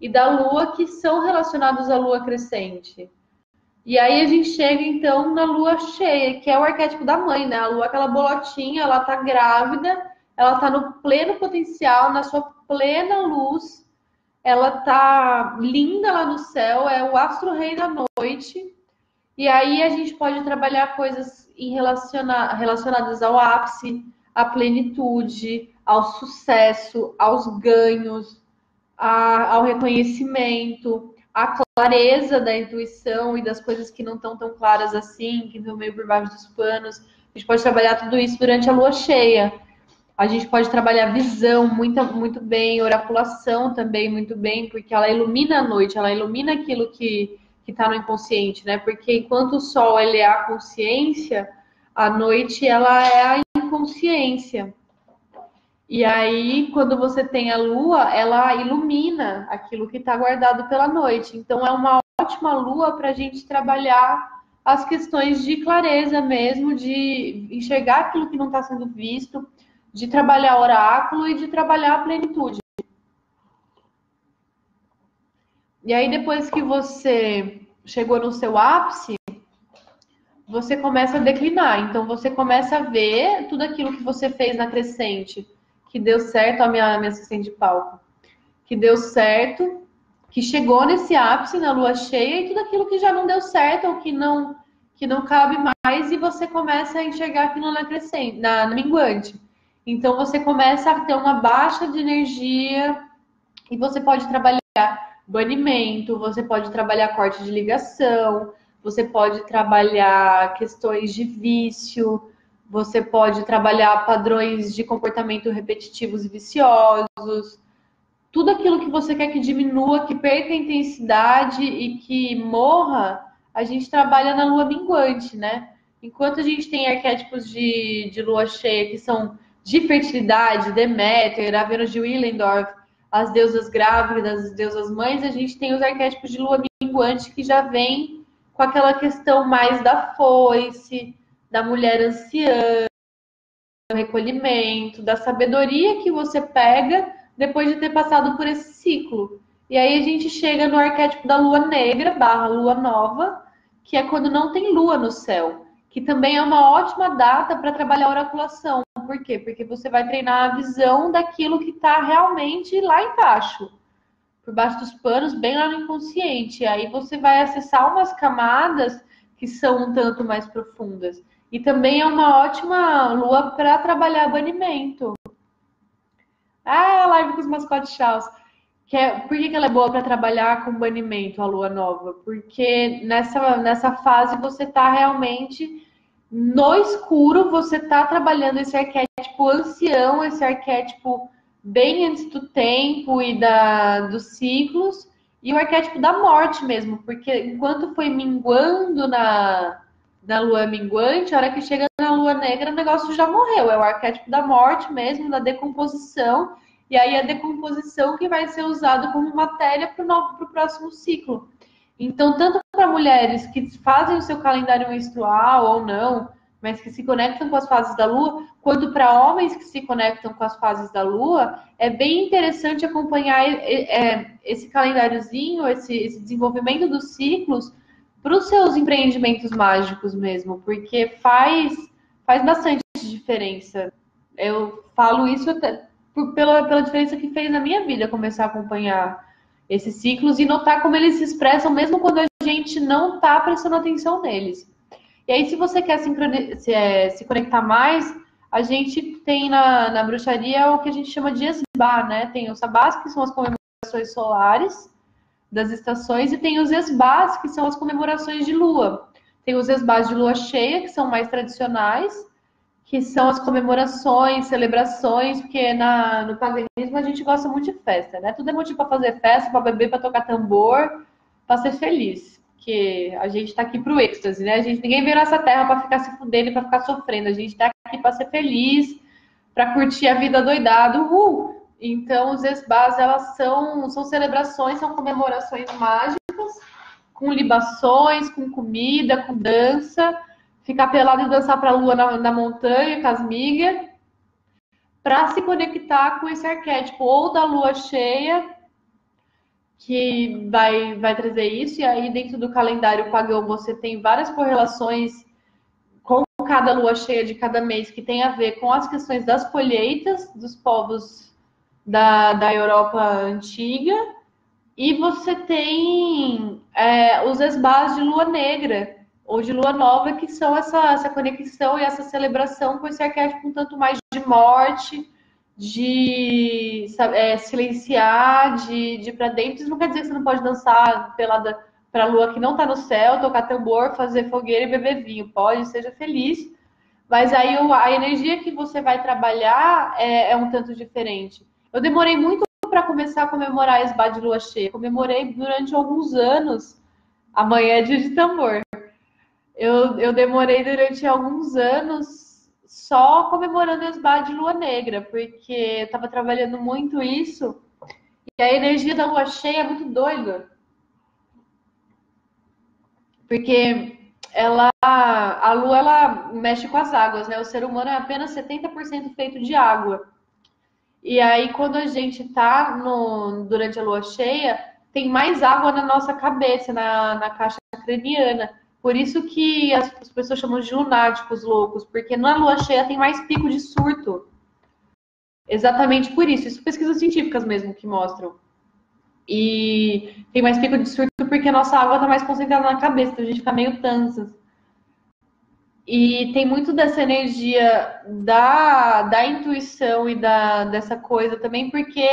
e da lua que são relacionados à lua crescente. E aí a gente chega então na lua cheia, que é o arquétipo da mãe, né? A lua, aquela bolotinha, ela tá grávida, ela tá no pleno potencial, na sua plena luz, ela tá linda lá no céu, é o astro-rei da noite. E aí a gente pode trabalhar coisas relacionadas ao ápice, à plenitude, ao sucesso, aos ganhos, ao reconhecimento, à clareza da intuição e das coisas que não estão tão claras assim, que estão meio por baixo dos panos. A gente pode trabalhar tudo isso durante a lua cheia. A gente pode trabalhar visão muito bem, oraculação também muito bem, porque ela ilumina a noite, ela ilumina aquilo que está no inconsciente, né? Porque enquanto o sol ele é a consciência, a noite ela é a inconsciência. E aí, quando você tem a lua, ela ilumina aquilo que está guardado pela noite. Então, é uma ótima lua para a gente trabalhar as questões de clareza mesmo, de enxergar aquilo que não está sendo visto, de trabalhar oráculo e de trabalhar a plenitude. E aí, depois que você chegou no seu ápice, você começa a declinar. Então, você começa a ver tudo aquilo que você fez na crescente, que deu certo, a minha assistente de palco, que deu certo, que chegou nesse ápice na lua cheia, e tudo aquilo que já não deu certo ou que não cabe mais, e você começa a enxergar aquilo na crescente, na minguante. Então você começa a ter uma baixa de energia e você pode trabalhar banimento, você pode trabalhar corte de ligação, você pode trabalhar questões de vício, você pode trabalhar padrões de comportamento repetitivos e viciosos, tudo aquilo que você quer que diminua, que perca a intensidade e que morra, a gente trabalha na lua minguante, né? Enquanto a gente tem arquétipos de lua cheia que são de fertilidade, Deméter, a Vênus de Willendorf, as deusas grávidas, as deusas mães, a gente tem os arquétipos de lua minguante que já vem com aquela questão mais da foice, da mulher anciã, do recolhimento, da sabedoria que você pega depois de ter passado por esse ciclo. E aí a gente chega no arquétipo da lua negra / lua nova, que é quando não tem lua no céu, que também é uma ótima data para trabalhar a oraculação. Por quê? Porque você vai treinar a visão daquilo que está realmente lá embaixo, por baixo dos panos, bem lá no inconsciente. E aí você vai acessar umas camadas que são um tanto mais profundas. E também é uma ótima lua para trabalhar banimento. Ah, a live com os mascotes chaus. Por que ela é boa para trabalhar com banimento, a lua nova? Porque nessa fase você está realmente no escuro, você está trabalhando esse arquétipo ancião, esse arquétipo bem antes do tempo e dos ciclos, e o arquétipo da morte mesmo, porque enquanto foi minguando na lua minguante, a hora que chega na lua negra, o negócio já morreu. É o arquétipo da morte mesmo, da decomposição, e aí a decomposição que vai ser usado como matéria para o próximo ciclo. Então, tanto para mulheres que fazem o seu calendário menstrual ou não, mas que se conectam com as fases da Lua, quanto para homens que se conectam com as fases da Lua, é bem interessante acompanhar esse calendáriozinho, esse desenvolvimento dos ciclos para os seus empreendimentos mágicos mesmo, porque faz bastante diferença. Eu falo isso até pela diferença que fez na minha vida começar a acompanhar esses ciclos e notar como eles se expressam mesmo quando a gente não está prestando atenção neles. E aí, se você quer se conectar mais, a gente tem na bruxaria o que a gente chama de esbá, né? Tem os sabás, que são as comemorações solares das estações, e tem os esbás, que são as comemorações de lua. Tem os esbás de lua cheia, que são mais tradicionais, que são as comemorações, celebrações, porque no paganismo a gente gosta muito de festa, né? Tudo é motivo para fazer festa, para beber, para tocar tambor, para ser feliz. Porque a gente tá aqui pro êxtase, né? Ninguém veio nessa terra para ficar se fudendo e para ficar sofrendo. A gente tá aqui para ser feliz, para curtir a vida doidado. Uhul! Então, os esbás, elas são celebrações, são comemorações mágicas, com libações, com comida, com dança, ficar pelado e dançar para a lua na montanha, com as migas, para se conectar com esse arquétipo ou da lua cheia, que vai trazer isso, e aí dentro do calendário pagão você tem várias correlações com cada lua cheia de cada mês, que tem a ver com as questões das colheitas dos povos da Europa antiga, e você tem os esbás de lua negra, ou de lua nova, que são essa conexão e essa celebração com esse arquétipo um tanto mais de morte, de silenciar, de ir pra dentro. Isso não quer dizer que você não pode dançar pelada pra lua que não tá no céu, tocar tambor, fazer fogueira e beber vinho. Pode, seja feliz. Mas aí a energia que você vai trabalhar é um tanto diferente. Eu demorei muito para começar a comemorar a esbá de lua cheia. Comemorei durante alguns anos. Amanhã é dia de tambor. Eu demorei durante alguns anos só comemorando a esbá de lua negra, porque eu estava trabalhando muito isso, e a energia da lua cheia é muito doida. Porque a lua, ela mexe com as águas, né? O ser humano é apenas 70% feito de água. E aí, quando a gente tá durante a lua cheia, tem mais água na nossa cabeça, na caixa craniana. Por isso que as pessoas chamam de lunáticos loucos, porque na lua cheia tem mais pico de surto. Exatamente por isso. Isso pesquisas científicas mesmo que mostram. E tem mais pico de surto porque a nossa água está mais concentrada na cabeça, então a gente fica meio tansa. E tem muito dessa energia da intuição e dessa coisa também, porque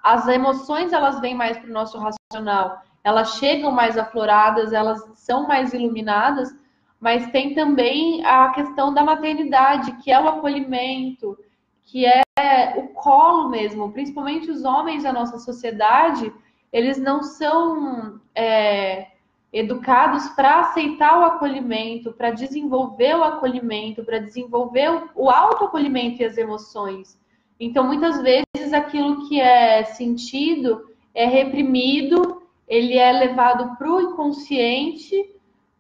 as emoções, elas vêm mais para o nosso racional. Elas chegam mais afloradas, elas são mais iluminadas mas tem também a questão da maternidade, que é o acolhimento, que é o colo mesmo. Principalmente os homens da nossa sociedade, eles não são educados para aceitar o acolhimento, para desenvolver o acolhimento, para desenvolver o autoacolhimento e as emoções. Então, muitas vezes, aquilo que é sentido é reprimido, ele é levado para o inconsciente,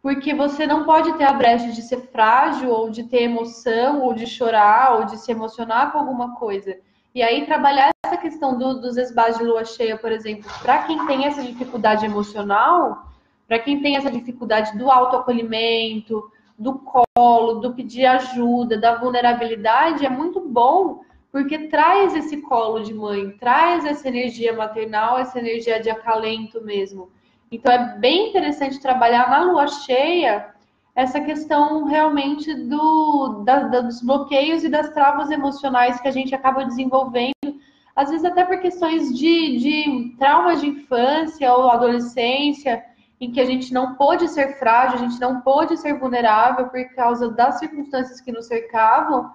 porque você não pode ter a brecha de ser frágil, ou de ter emoção, ou de chorar, ou de se emocionar com alguma coisa. E aí, trabalhar essa questão dos esbases de lua cheia, por exemplo, para quem tem essa dificuldade emocional, para quem tem essa dificuldade do autoacolhimento, do colo, do pedir ajuda, da vulnerabilidade, é muito bom, porque traz esse colo de mãe, traz essa energia maternal, essa energia de acalento mesmo. Então é bem interessante trabalhar na lua cheia essa questão realmente dos bloqueios e das travas emocionais que a gente acaba desenvolvendo, às vezes até por questões de traumas de infância ou adolescência, em que a gente não pôde ser frágil, a gente não pôde ser vulnerável por causa das circunstâncias que nos cercavam,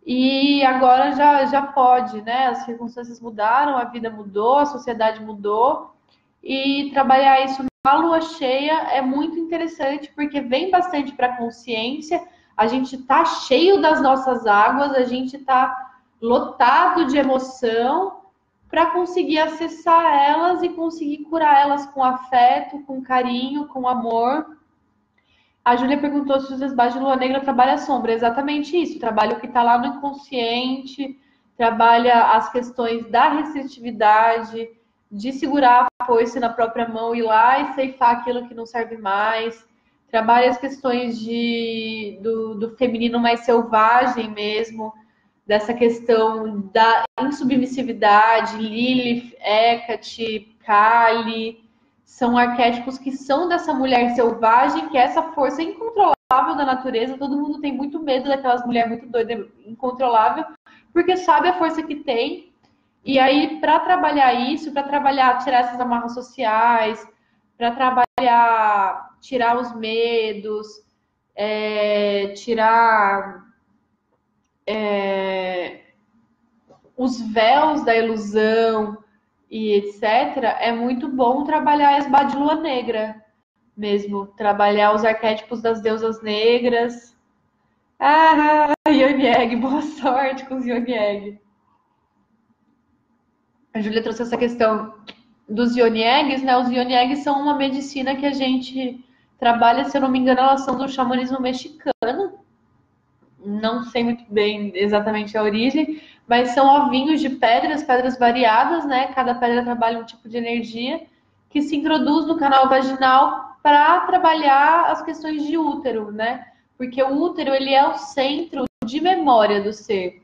e agora já pode, né? As circunstâncias mudaram, a vida mudou, a sociedade mudou, e trabalhar isso na lua cheia é muito interessante, porque vem bastante para a consciência, a gente está cheio das nossas águas, a gente está lotado de emoção, para conseguir acessar elas e conseguir curar elas com afeto, com carinho, com amor. A Júlia perguntou se os esbates de lua negra trabalham a sombra. É exatamente isso. Trabalha o que está lá no inconsciente, trabalha as questões da restritividade, de segurar a foice na própria mão, ir lá e ceifar aquilo que não serve mais. Trabalha as questões do feminino mais selvagem mesmo, dessa questão da insubmissividade, Lilith, Hecate, Kali, são arquétipos que são dessa mulher selvagem, que é essa força incontrolável da natureza. Todo mundo tem muito medo daquelas mulheres muito doidas, incontrolável, porque sabe a força que tem. E aí, para trabalhar isso, para trabalhar, tirar essas amarras sociais, para trabalhar, tirar os medos, tirar os véus da ilusão e etc., é muito bom trabalhar a esbá de lua negra mesmo, trabalhar os arquétipos das deusas negras. Ah, Yonieg, boa sorte com os Yonieg. A Júlia trouxe essa questão dos Yoniegs, né? Os Yoniegs são uma medicina que a gente trabalha, se eu não me engano, elas são do xamanismo mexicano. Não sei muito bem exatamente a origem, mas são ovinhos de pedras variadas, né? Cada pedra trabalha um tipo de energia que se introduz no canal vaginal para trabalhar as questões de útero, né? Porque o útero, ele é o centro de memória do ser.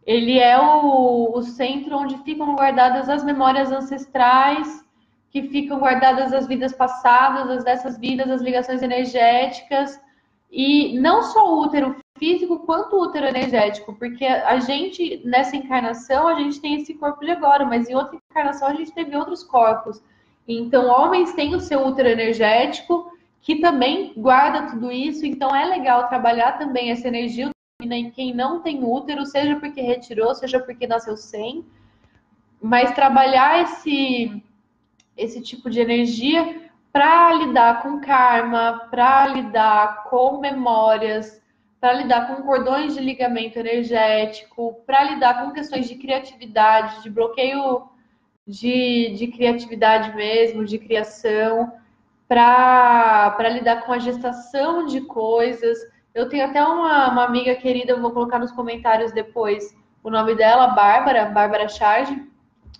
Ele é o centro onde ficam guardadas as memórias ancestrais, que ficam guardadas as vidas passadas, as dessas vidas, as ligações energéticas. E não só o útero físico, quanto o útero energético, porque a gente, nessa encarnação, a gente tem esse corpo de agora, mas em outra encarnação a gente teve outros corpos. Então, homens têm o seu útero energético, que também guarda tudo isso, então é legal trabalhar também essa energia em quem não tem útero, seja porque retirou, seja porque nasceu sem, mas trabalhar esse tipo de energia para lidar com karma, para lidar com memórias, para lidar com cordões de ligamento energético, para lidar com questões de criatividade, de bloqueio de criatividade mesmo, de criação, para lidar com a gestação de coisas. Eu tenho até uma amiga querida, eu vou colocar nos comentários depois o nome dela, Bárbara Charge,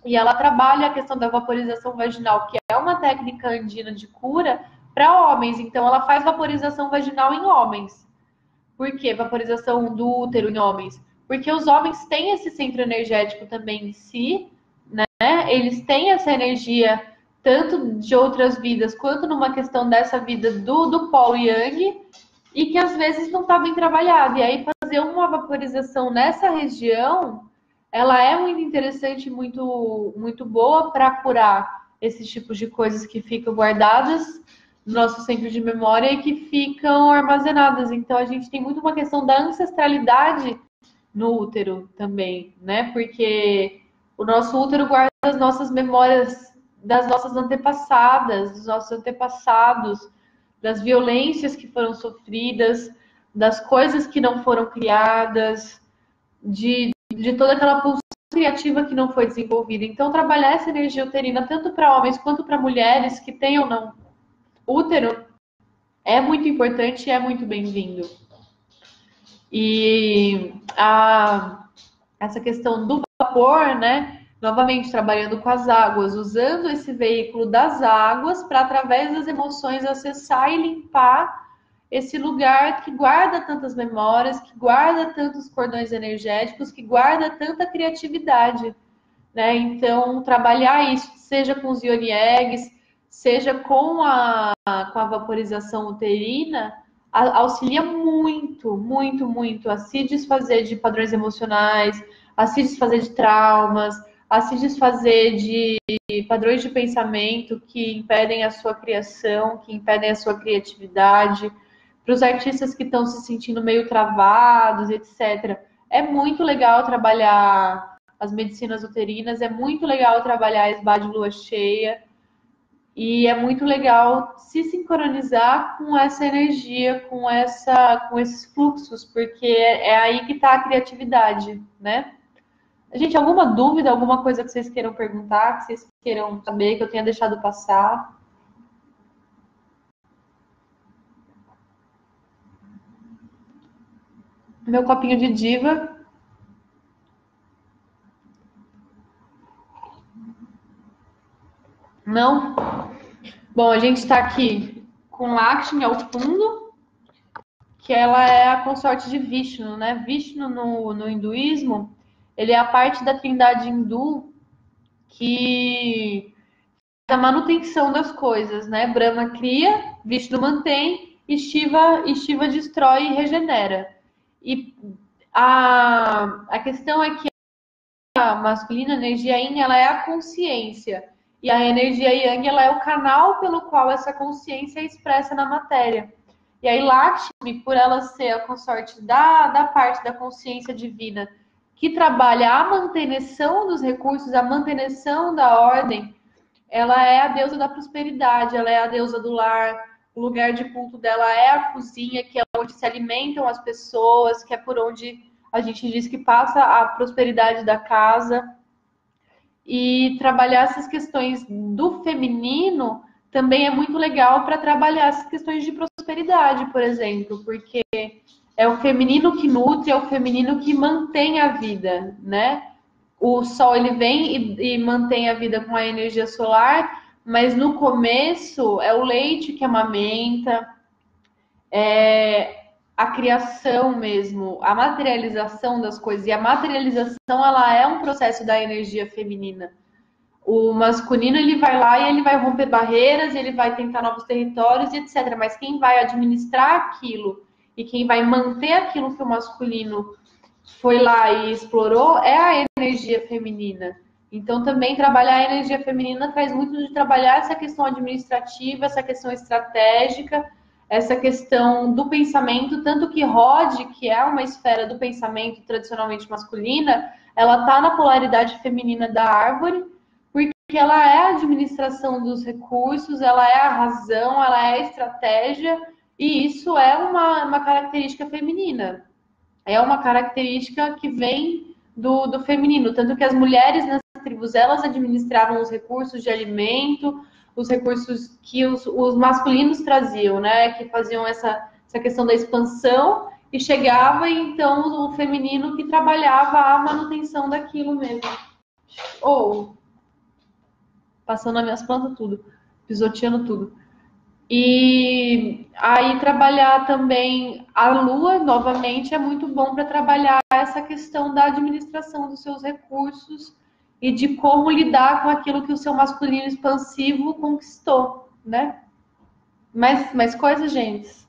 e ela trabalha a questão da vaporização vaginal, que é uma técnica andina de cura para homens. Então, ela faz vaporização vaginal em homens. Por que vaporização do útero em homens? Porque os homens têm esse centro energético também em si, né? Eles têm essa energia tanto de outras vidas, quanto numa questão dessa vida do polo yang, e que às vezes não está bem trabalhado. E aí, fazer uma vaporização nessa região, ela é muito interessante, muito, muito boa para curar esses tipos de coisas que ficam guardadas no nosso centro de memória e que ficam armazenadas. Então, a gente tem muito uma questão da ancestralidade no útero também, né? Porque o nosso útero guarda as nossas memórias das nossas antepassadas, dos nossos antepassados, das violências que foram sofridas, das coisas que não foram criadas, de toda aquela pulsão criativa que não foi desenvolvida. Então, trabalhar essa energia uterina, tanto para homens quanto para mulheres que tenham ou não útero, é muito importante e é muito bem-vindo. E essa questão do vapor, né? Novamente, trabalhando com as águas, usando esse veículo das águas para, através das emoções, acessar e limpar esse lugar que guarda tantas memórias, que guarda tantos cordões energéticos, que guarda tanta criatividade, né? Então, trabalhar isso, seja com os yoni eggs, seja com a vaporização uterina, auxilia muito, muito, muito a se desfazer de padrões emocionais, a se desfazer de traumas, a se desfazer de padrões de pensamento que impedem a sua criação, que impedem a sua criatividade. Para os artistas que estão se sentindo meio travados, etc. É muito legal trabalhar as medicinas uterinas, é muito legal trabalhar a esbá de lua cheia, e é muito legal se sincronizar com essa energia, com esses fluxos, porque é aí que está a criatividade, né? Gente, alguma dúvida, alguma coisa que vocês queiram perguntar, que vocês queiram saber, que eu tenha deixado passar? Meu copinho de diva. Não? Bom, a gente está aqui com Lakshmi ao fundo, que ela é a consorte de Vishnu, né? Vishnu no hinduísmo, ele é a parte da trindade hindu que a manutenção das coisas, né? Brahma cria, Vishnu mantém e Shiva destrói e regenera. E a questão é que a masculina, a energia yin, ela é a consciência. E a energia yang, ela é o canal pelo qual essa consciência é expressa na matéria. E aí Lakshmi, por ela ser a consorte da parte da consciência divina, que trabalha a manutenção dos recursos, a manutenção da ordem, ela é a deusa da prosperidade, ela é a deusa do lar, o lugar de culto dela é a cozinha, que é onde se alimentam as pessoas, que é por onde a gente diz que passa a prosperidade da casa. E trabalhar essas questões do feminino também é muito legal para trabalhar essas questões de prosperidade, por exemplo, porque é o feminino que nutre, é o feminino que mantém a vida, né? O sol ele vem e mantém a vida com a energia solar, mas no começo é o leite que amamenta, a criação mesmo, a materialização das coisas. E a materialização ela é um processo da energia feminina. O masculino ele vai lá e ele vai romper barreiras, ele vai tentar novos territórios, etc. Mas quem vai administrar aquilo e quem vai manter aquilo que o masculino foi lá e explorou é a energia feminina. Então, também trabalhar a energia feminina traz muito de trabalhar essa questão administrativa, essa questão estratégica, essa questão do pensamento, tanto que Rod, que é uma esfera do pensamento tradicionalmente masculina, ela está na polaridade feminina da árvore, porque ela é a administração dos recursos, ela é a razão, ela é a estratégia, e isso é uma característica feminina. É uma característica que vem do feminino, tanto que as mulheres nas tribos, elas administravam os recursos de alimento, os recursos que os masculinos traziam, né, que faziam essa questão da expansão, e chegava, então, o feminino que trabalhava a manutenção daquilo mesmo. Ou, passando nas minhas plantas tudo, pisoteando tudo. E aí trabalhar também a lua, novamente, é muito bom para trabalhar essa questão da administração dos seus recursos e de como lidar com aquilo que o seu masculino expansivo conquistou, né? Mais coisas, gente?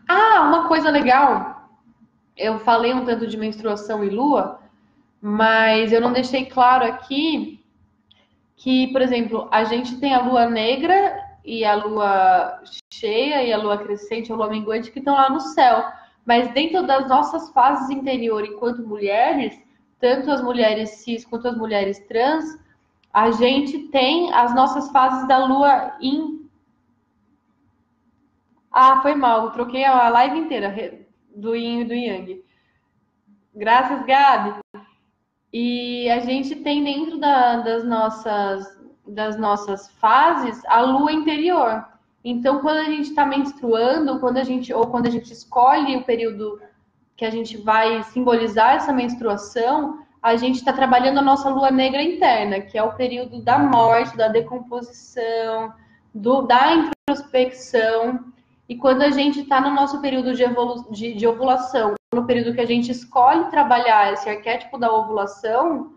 Ah, uma coisa legal. Eu falei um tanto de menstruação e lua, Mas eu não deixei claro aqui que, por exemplo, a gente tem a lua negra e a lua cheia e a lua crescente, a lua minguante, que estão lá no céu. Mas dentro das nossas fases interiores, enquanto mulheres, tanto as mulheres cis quanto as mulheres trans, a gente tem as nossas fases da lua em... Ah, foi mal, eu troquei a live inteira do yin e do yang. Graças, Gabi. E a gente tem dentro das nossas fases a lua interior. Então, quando a gente está menstruando, quando a gente escolhe o período que a gente vai simbolizar essa menstruação, a gente está trabalhando a nossa lua negra interna, que é o período da morte, da decomposição, da introspecção. E quando a gente está no nosso período de ovulação, no período que a gente escolhe trabalhar esse arquétipo da ovulação,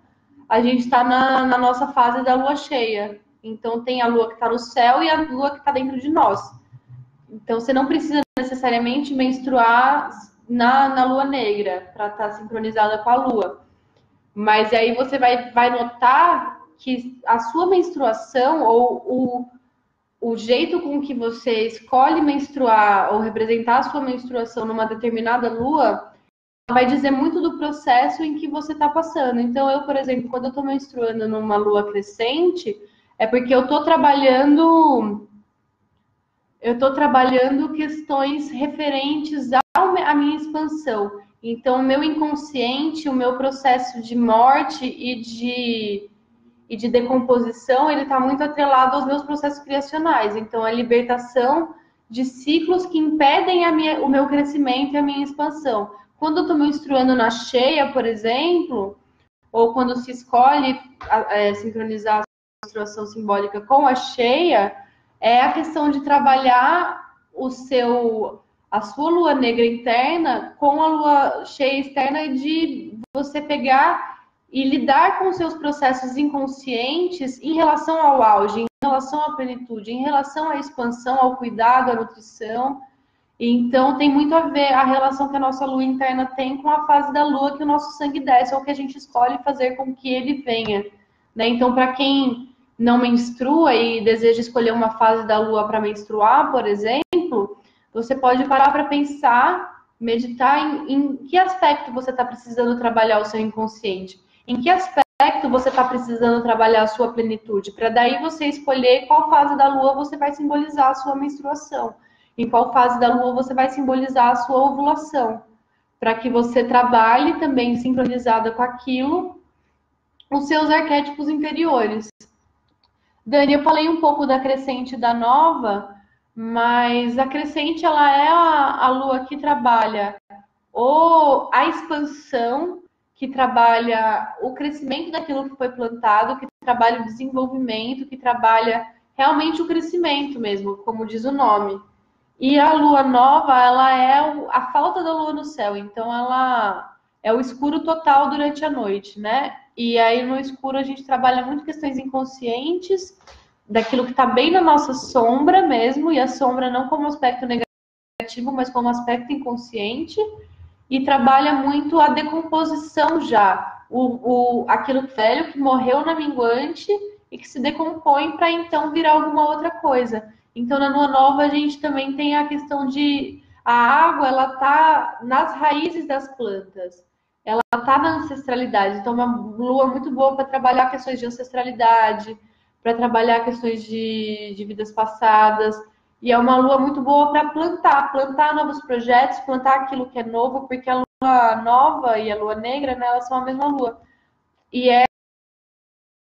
a gente está na nossa fase da lua cheia. Então, tem a lua que está no céu e a lua que está dentro de nós. Então, você não precisa necessariamente menstruar na lua negra para estar sincronizada com a lua. Mas aí você vai notar que a sua menstruação ou o jeito com que você escolhe menstruar ou representar a sua menstruação numa determinada lua vai dizer muito do processo em que você está passando. Então, eu, por exemplo, quando eu estou menstruando numa lua crescente, é porque eu estou trabalhando questões referentes à minha expansão. Então, o meu inconsciente, o meu processo de morte e de decomposição, ele está muito atrelado aos meus processos criacionais. Então, a libertação de ciclos que impedem o meu crescimento e a minha expansão. Quando eu estou menstruando na cheia, por exemplo, ou quando se escolhe sincronizar a menstruação simbólica com a cheia, é a questão de trabalhar a sua lua negra interna com a lua cheia externa e de você pegar e lidar com os seus processos inconscientes em relação ao auge, em relação à plenitude, em relação à expansão, ao cuidado, à nutrição. Então, tem muito a ver a relação que a nossa lua interna tem com a fase da lua que o nosso sangue desce, ou que a gente escolhe fazer com que ele venha. Né? Então, para quem não menstrua e deseja escolher uma fase da lua para menstruar, por exemplo, você pode parar para pensar, meditar em que aspecto você está precisando trabalhar o seu inconsciente. Em que aspecto você está precisando trabalhar a sua plenitude? Para daí você escolher qual fase da lua você vai simbolizar a sua menstruação. Em qual fase da lua você vai simbolizar a sua ovulação. Para que você trabalhe também sincronizada com aquilo, os seus arquétipos interiores. Dani, eu falei um pouco da crescente e da nova, mas a crescente ela é a lua que trabalha a expansão, que trabalha o crescimento daquilo que foi plantado, que trabalha o desenvolvimento, que trabalha realmente o crescimento mesmo, como diz o nome. E a lua nova, ela é a falta da lua no céu, então ela é o escuro total durante a noite, né? E aí no escuro a gente trabalha muito questões inconscientes, daquilo que está bem na nossa sombra mesmo, e a sombra não como aspecto negativo, mas como aspecto inconsciente, e trabalha muito a decomposição já, aquilo velho que morreu na minguante e que se decompõe para então virar alguma outra coisa. Então, na lua nova, a gente também tem a questão de a água, ela tá nas raízes das plantas, ela tá na ancestralidade. Então, é uma lua muito boa para trabalhar questões de ancestralidade, para trabalhar questões de vidas passadas. E é uma lua muito boa para plantar novos projetos, plantar aquilo que é novo, porque a lua nova e a lua negra, né, elas são a mesma lua. E é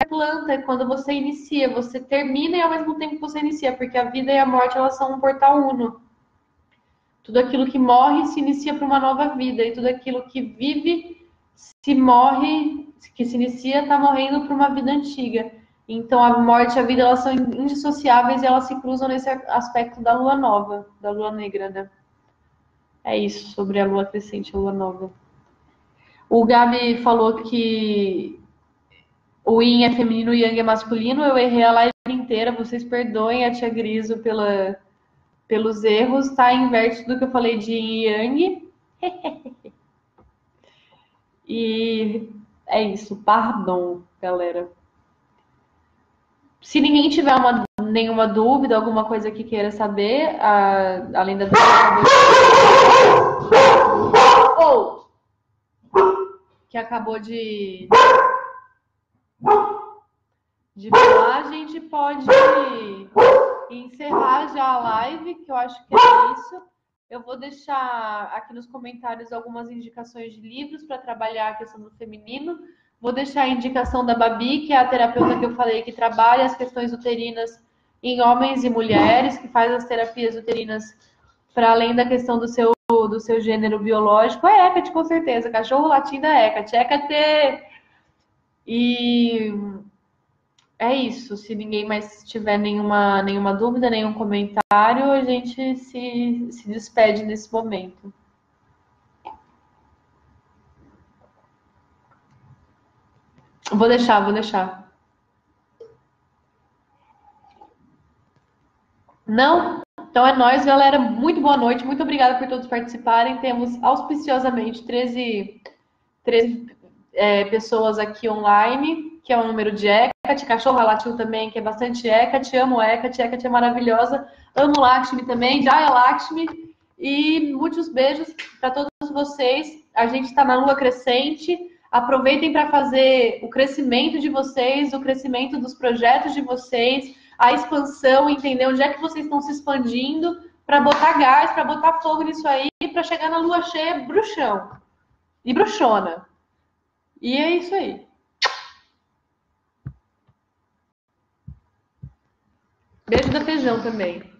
planta, é quando você inicia, você termina e ao mesmo tempo você inicia, porque a vida e a morte elas são um portal uno. Tudo aquilo que morre se inicia para uma nova vida, e tudo aquilo que vive se morre, que se inicia, está morrendo para uma vida antiga. Então a morte e a vida elas são indissociáveis e elas se cruzam nesse aspecto da lua nova, da lua negra, né? É isso sobre a lua crescente, a lua nova. O Gabi falou que o Yin é feminino e o Yang é masculino. Eu errei a live inteira. Vocês perdoem a tia Griso pelos erros. Tá? Inverte tudo que eu falei de Yin e Yang. E É isso, pardon, galera. Se ninguém tiver nenhuma dúvida, alguma coisa que queira saber, além da ou que acabou de falar, a gente pode encerrar já a live, que eu acho que é isso. Eu vou deixar aqui nos comentários algumas indicações de livros para trabalhar a questão do feminino. Vou deixar a indicação da Babi, que é a terapeuta que eu falei que trabalha as questões uterinas em homens e mulheres, que faz as terapias uterinas para além da questão do seu gênero biológico. É Hecate, com certeza. Cachorro latindo é Hecate. Hecate! E é isso. Se ninguém mais tiver nenhuma dúvida, nenhum comentário, a gente se despede nesse momento. Vou deixar. Não? Então é nóis, galera. Muito boa noite. Muito obrigada por todos participarem. Temos auspiciosamente 13 pessoas aqui online, que é o número de Hecate. Cachorro latiu também, que é bastante Hecate. Amo Hecate. Hecate é maravilhosa. Amo Lakshmi também. Jaya Lakshmi. E muitos beijos para todos vocês. A gente está na lua crescente. Aproveitem para fazer o crescimento de vocês, o crescimento dos projetos de vocês, a expansão, entender onde é que vocês estão se expandindo, para botar gás, para botar fogo nisso aí, para chegar na lua cheia bruxão e bruxona. E é isso aí. Beijo da Feijão também.